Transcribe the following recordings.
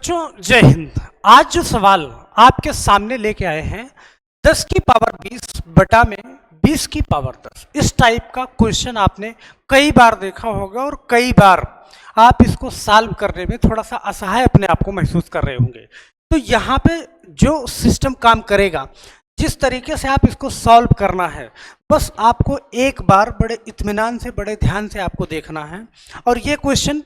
बच्चों जय हिंद। आज जो सवाल आपके सामने लेके आए हैं 10 की पावर 20 बटा में 20 की पावर 10, इस टाइप का क्वेश्चन आपने कई बार देखा होगा और कई बार आप इसको सॉल्व करने में थोड़ा सा असहाय अपने आप को महसूस कर रहे होंगे। तो यहाँ पे जो सिस्टम काम करेगा, जिस तरीके से आप इसको सॉल्व करना है, बस आपको एक बार बड़े इत्मीनान से बड़े ध्यान से आपको देखना है। और ये क्वेश्चन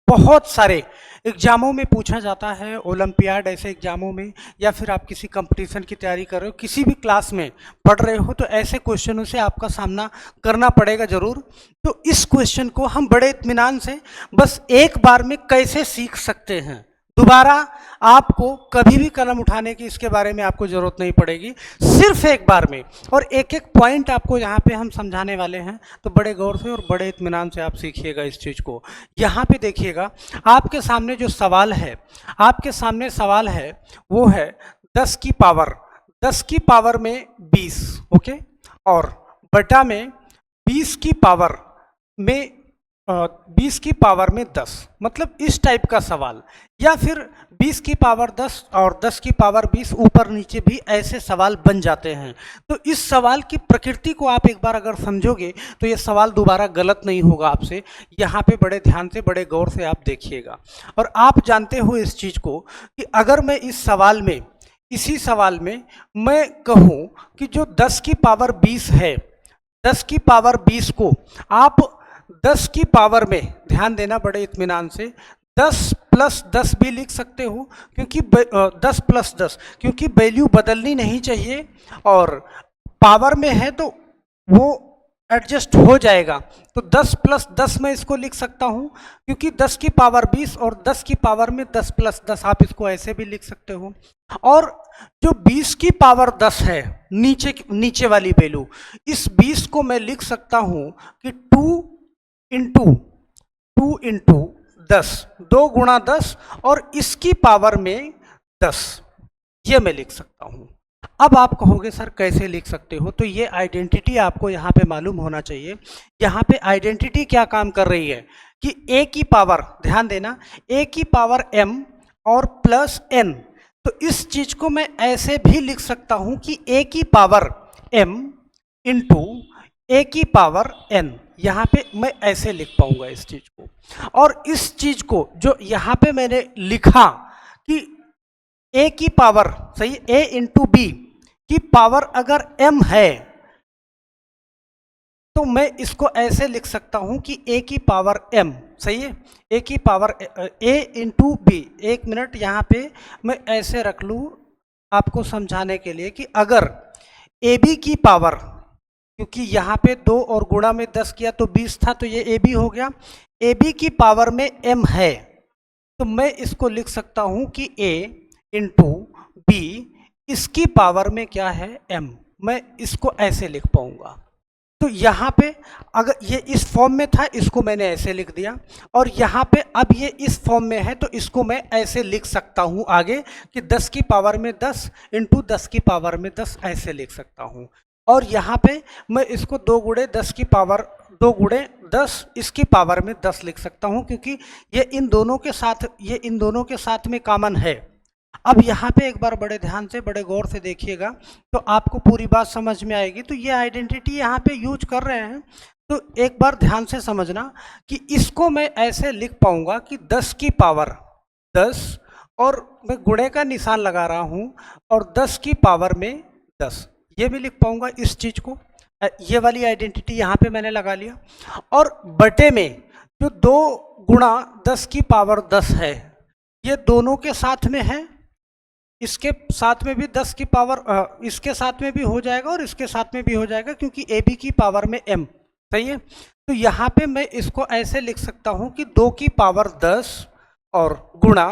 बहुत सारे एग्जामों में पूछा जाता है, ओलंपियाड ऐसे एग्जामों में, या फिर आप किसी कंपटीशन की तैयारी कर रहे हो, किसी भी क्लास में पढ़ रहे हो, तो ऐसे क्वेश्चनों से आपका सामना करना पड़ेगा ज़रूर। तो इस क्वेश्चन को हम बड़े इत्मीनान से बस एक बार में कैसे सीख सकते हैं, दोबारा आपको कभी भी कलम उठाने की इसके बारे में आपको ज़रूरत नहीं पड़ेगी, सिर्फ एक बार में। और एक एक पॉइंट आपको यहाँ पे हम समझाने वाले हैं, तो बड़े गौर से और बड़े इत्मीनान से आप सीखिएगा इस चीज़ को। यहाँ पे देखिएगा, आपके सामने जो सवाल है, आपके सामने सवाल है वो है 10 की पावर में 20, ओके, और बटा में 20 की पावर में 20 की पावर में 10, मतलब इस टाइप का सवाल, या फिर 20 की पावर 10 और 10 की पावर 20, ऊपर नीचे भी ऐसे सवाल बन जाते हैं। तो इस सवाल की प्रकृति को आप एक बार अगर समझोगे तो ये सवाल दोबारा गलत नहीं होगा आपसे। यहाँ पे बड़े ध्यान से बड़े गौर से आप देखिएगा। और आप जानते हो इस चीज़ को कि अगर मैं इस सवाल में, इसी सवाल में मैं कहूँ कि जो 10 की पावर 20 है, 10 की पावर 20 को आप 10 की पावर में, ध्यान देना बड़े इत्मीनान से, 10 प्लस 10 भी लिख सकते हो, क्योंकि 10 प्लस 10, क्योंकि वैल्यू बदलनी नहीं चाहिए और पावर में है तो वो एडजस्ट हो जाएगा। तो 10 प्लस 10 मैं इसको लिख सकता हूँ, क्योंकि 10 की पावर 20 और 10 की पावर में 10 प्लस 10, आप इसको ऐसे भी लिख सकते हो। और जो 20 की पावर 10 है, नीचे वाली वैल्यू, इस 20 को मैं लिख सकता हूँ कि 2 इंटू 10, 2 गुणा 10, और इसकी पावर में 10, ये मैं लिख सकता हूँ। अब आप कहोगे सर कैसे लिख सकते हो, तो ये आइडेंटिटी आपको यहाँ पे मालूम होना चाहिए। यहाँ पे आइडेंटिटी क्या काम कर रही है कि a की पावर, ध्यान देना, a की पावर m और प्लस n, तो इस चीज को मैं ऐसे भी लिख सकता हूँ कि a की पावर m इंटू a की पावर n, यहाँ पे मैं ऐसे लिख पाऊंगा इस चीज को। और इस चीज को जो यहाँ पे मैंने लिखा कि a की पावर, सही, a इंटू b की पावर अगर m है, तो मैं इसको ऐसे लिख सकता हूं कि a की पावर m, सही है, a की पावर a इंटू b। एक मिनट यहाँ पे मैं ऐसे रख लूँ आपको समझाने के लिए कि अगर ab की पावर, क्योंकि यहाँ पे 2 और गुणा में 10 किया तो 20 था, तो ये ab हो गया, ab की पावर में m है, तो मैं इसको लिख सकता हूँ कि a इंटू b, इसकी पावर में क्या है m, मैं इसको ऐसे लिख पाऊंगा। तो यहाँ पे अगर ये इस फॉर्म में था, इसको मैंने ऐसे लिख दिया, और यहाँ पे अब ये इस फॉर्म में है, तो इसको मैं ऐसे लिख सकता हूँ आगे कि 10 की पावर में 10 इंटू 10 की पावर में 10, ऐसे लिख सकता हूँ। और यहाँ पे मैं इसको 2 गुणे 10 की पावर 2 गुणे 10 इसकी पावर में 10 लिख सकता हूँ, क्योंकि ये इन दोनों के साथ में कॉमन है। अब यहाँ पे एक बार बड़े ध्यान से बड़े गौर से देखिएगा तो आपको पूरी बात समझ में आएगी। तो ये आइडेंटिटी यहाँ पे यूज कर रहे हैं, तो एक बार ध्यान से समझना कि इसको मैं ऐसे लिख पाऊंगा कि 10 की पावर 10, और मैं गुणे का निशान लगा रहा हूँ, और 10 की पावर में 10, ये भी लिख पाऊंगा इस चीज को। ये वाली आइडेंटिटी यहाँ पे मैंने लगा लिया। और बटे में जो 2 गुणा 10 की पावर 10 है, ये दोनों के साथ में है, इसके साथ में भी 10 की पावर, इसके साथ में भी हो जाएगा और इसके साथ में भी हो जाएगा, क्योंकि ए बी की पावर में m, सही है। तो यहाँ पे मैं इसको ऐसे लिख सकता हूँ कि 2 की पावर 10 और गुणा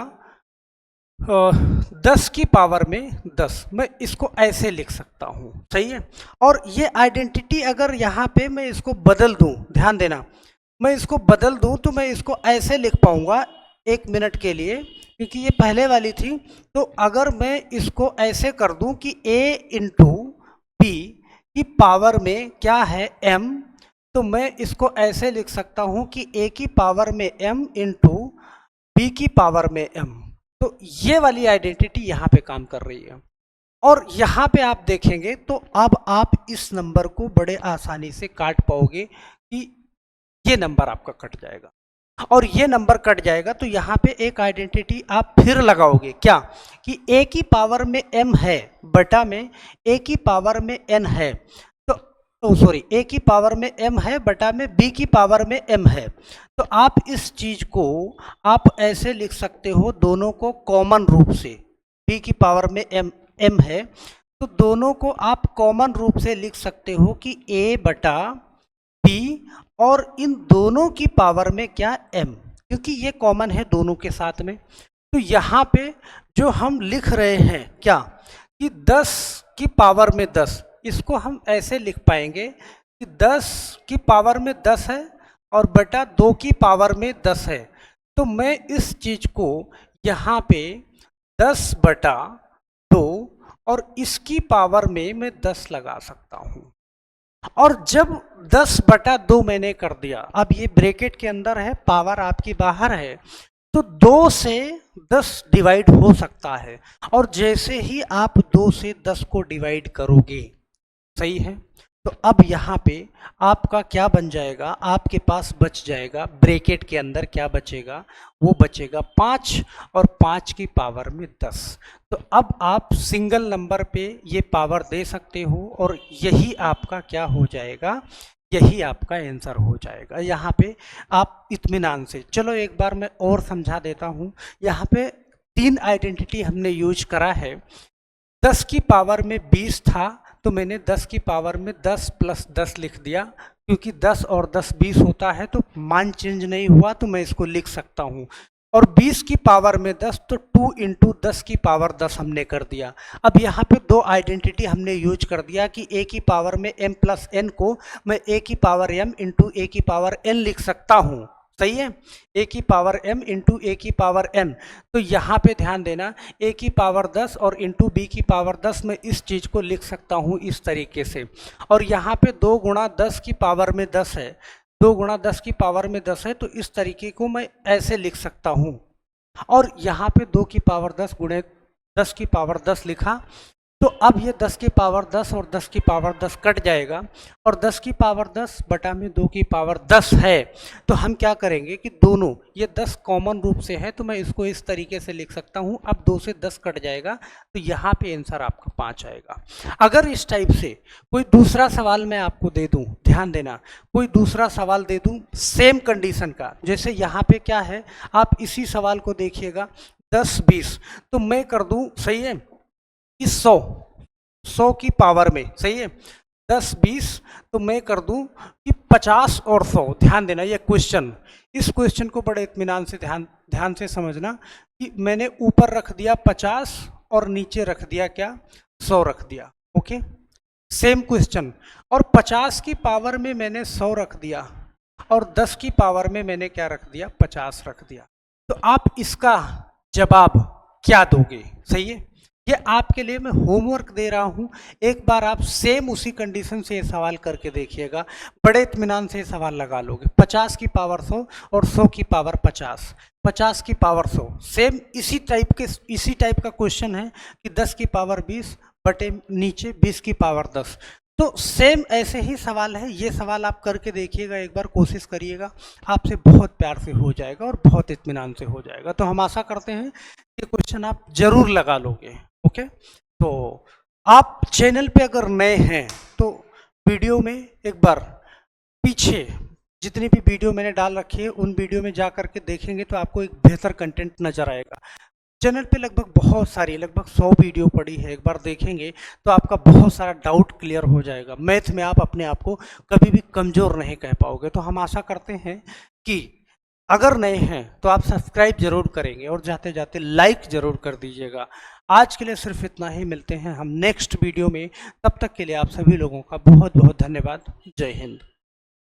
10 की पावर में 10, मैं इसको ऐसे लिख सकता हूँ, सही है। और ये आइडेंटिटी अगर यहाँ पे मैं इसको बदल दूँ, ध्यान देना, मैं इसको बदल दूँ तो मैं इसको ऐसे लिख पाऊंगा, एक मिनट के लिए, क्योंकि ये पहले वाली थी। तो अगर मैं इसको ऐसे कर दूं कि a इंटू बी की पावर में क्या है m, तो मैं इसको ऐसे लिख सकता हूं कि a की पावर में m इंटू b की पावर में m, तो ये वाली आइडेंटिटी यहाँ पे काम कर रही है। और यहाँ पे आप देखेंगे तो अब आप इस नंबर को बड़े आसानी से काट पाओगे कि ये नंबर आपका कट जाएगा और ये नंबर कट जाएगा। तो यहाँ पे एक आइडेंटिटी आप फिर लगाओगे क्या कि a की पावर में m है बटा में a की पावर में n है, तो सॉरी a की पावर में m है बटा में b की पावर में m है। तो आप इस चीज को आप ऐसे लिख सकते हो, दोनों को कॉमन रूप से, b की पावर में m है तो दोनों को आप कॉमन रूप से लिख सकते हो कि a बटा b और इन दोनों की पावर में क्या m, क्योंकि ये कॉमन है दोनों के साथ में। तो यहाँ पे जो हम लिख रहे हैं क्या कि 10 की पावर में 10, इसको हम ऐसे लिख पाएंगे कि 10 की पावर में 10 है और बटा 2 की पावर में 10 है। तो मैं इस चीज को यहाँ पे 10 बटा 2 और इसकी पावर में मैं 10 लगा सकता हूँ। और जब 10 बटा 2 मैंने कर दिया, अब ये ब्रैकेट के अंदर है, पावर आपकी बाहर है, तो 2 से 10 डिवाइड हो सकता है। और जैसे ही आप 2 से 10 को डिवाइड करोगे, सही है, तो अब यहाँ पे आपका क्या बन जाएगा, आपके पास बच जाएगा ब्रैकेट के अंदर क्या बचेगा, वो बचेगा 5 और 5 की पावर में 10। तो अब आप सिंगल नंबर पे ये पावर दे सकते हो और यही आपका क्या हो जाएगा, यही आपका आंसर हो जाएगा। यहाँ पे आप इत्मीनान से, चलो एक बार मैं और समझा देता हूँ। यहाँ पे 3 आइडेंटिटी हमने यूज करा है। 10 की पावर में 20 था तो मैंने 10 की पावर में 10 प्लस 10 लिख दिया, क्योंकि 10 और 10 20 होता है तो मान चेंज नहीं हुआ तो मैं इसको लिख सकता हूँ। और 20 की पावर में 10 तो 2 इंटू 10 की पावर 10 हमने कर दिया। अब यहाँ पे 2 आइडेंटिटी हमने यूज कर दिया कि a की पावर में m प्लस n को मैं a की पावर m इंटू a की पावर n लिख सकता हूँ, सही है, a की पावर m इंटू a की पावर n। तो यहाँ पे ध्यान देना, a की पावर 10 और इंटू b की पावर 10 मैं इस चीज को लिख सकता हूँ इस तरीके से। और यहाँ पे 2 गुणा 10 की पावर में 10 है, 2 गुणा 10 की पावर में 10 है, तो इस तरीके को मैं ऐसे लिख सकता हूँ। और यहाँ पे 2 की पावर 10 गुणे 10 की पावर 10 लिखा। तो अब ये 10 की पावर 10 और 10 की पावर 10 कट जाएगा और 10 की पावर 10 बटा में 2 की पावर 10 है। तो हम क्या करेंगे कि दोनों, ये 10 कॉमन रूप से है तो मैं इसको इस तरीके से लिख सकता हूँ। अब 2 से 10 कट जाएगा तो यहाँ पे आंसर आपका 5 आएगा। अगर इस टाइप से कोई दूसरा सवाल मैं आपको दे दूँ, ध्यान देना, कोई दूसरा सवाल दे दूँ सेम कंडीशन का, जैसे यहाँ पे क्या है, आप इसी सवाल को देखिएगा 10 20, तो मैं कर दूँ, सही है, कि 100 की पावर में, सही है, 10 20, तो मैं कर दूं कि 50 और 100। ध्यान देना ये क्वेश्चन, इस क्वेश्चन को बड़े इत्मीनान से ध्यान से समझना कि मैंने ऊपर रख दिया 50 और नीचे रख दिया क्या, 100 रख दिया। ओके, सेम क्वेश्चन, और 50 की पावर में मैंने 100 रख दिया और 10 की पावर में मैंने क्या रख दिया, 50 रख दिया। तो आप इसका जवाब क्या दोगे, सही है, ये आपके लिए मैं होमवर्क दे रहा हूं। एक बार आप सेम उसी कंडीशन से ये सवाल करके देखिएगा, बड़े इत्मीनान से सवाल लगा लोगे। 50 की पावर 100 और 100 की पावर 50, 50 की पावर 100, सेम इसी टाइप का क्वेश्चन है कि 10 की पावर 20 बटे नीचे 20 की पावर 10। तो सेम ऐसे ही सवाल है, ये सवाल आप करके देखिएगा, एक बार कोशिश करिएगा, आपसे बहुत प्यार से हो जाएगा और बहुत इत्मीनान से हो जाएगा। तो हम आशा करते हैं कि क्वेश्चन आप जरूर लगा लोगे। ओके, तो आप चैनल पे अगर नए हैं तो वीडियो में एक बार पीछे जितनी भी वीडियो मैंने डाल रखी है उन वीडियो में जा करके देखेंगे तो आपको एक बेहतर कंटेंट नजर आएगा। चैनल पे लगभग बहुत सारी, लगभग 100 वीडियो पड़ी है, एक बार देखेंगे तो आपका बहुत सारा डाउट क्लियर हो जाएगा। मैथ में आप अपने आप को कभी भी कमज़ोर नहीं कह पाओगे। तो हम आशा करते हैं कि अगर नए हैं तो आप सब्सक्राइब जरूर करेंगे और जाते जाते लाइक जरूर कर दीजिएगा। आज के लिए सिर्फ इतना ही, मिलते हैं हम नेक्स्ट वीडियो में, तब तक के लिए आप सभी लोगों का बहुत बहुत धन्यवाद। जय हिंद।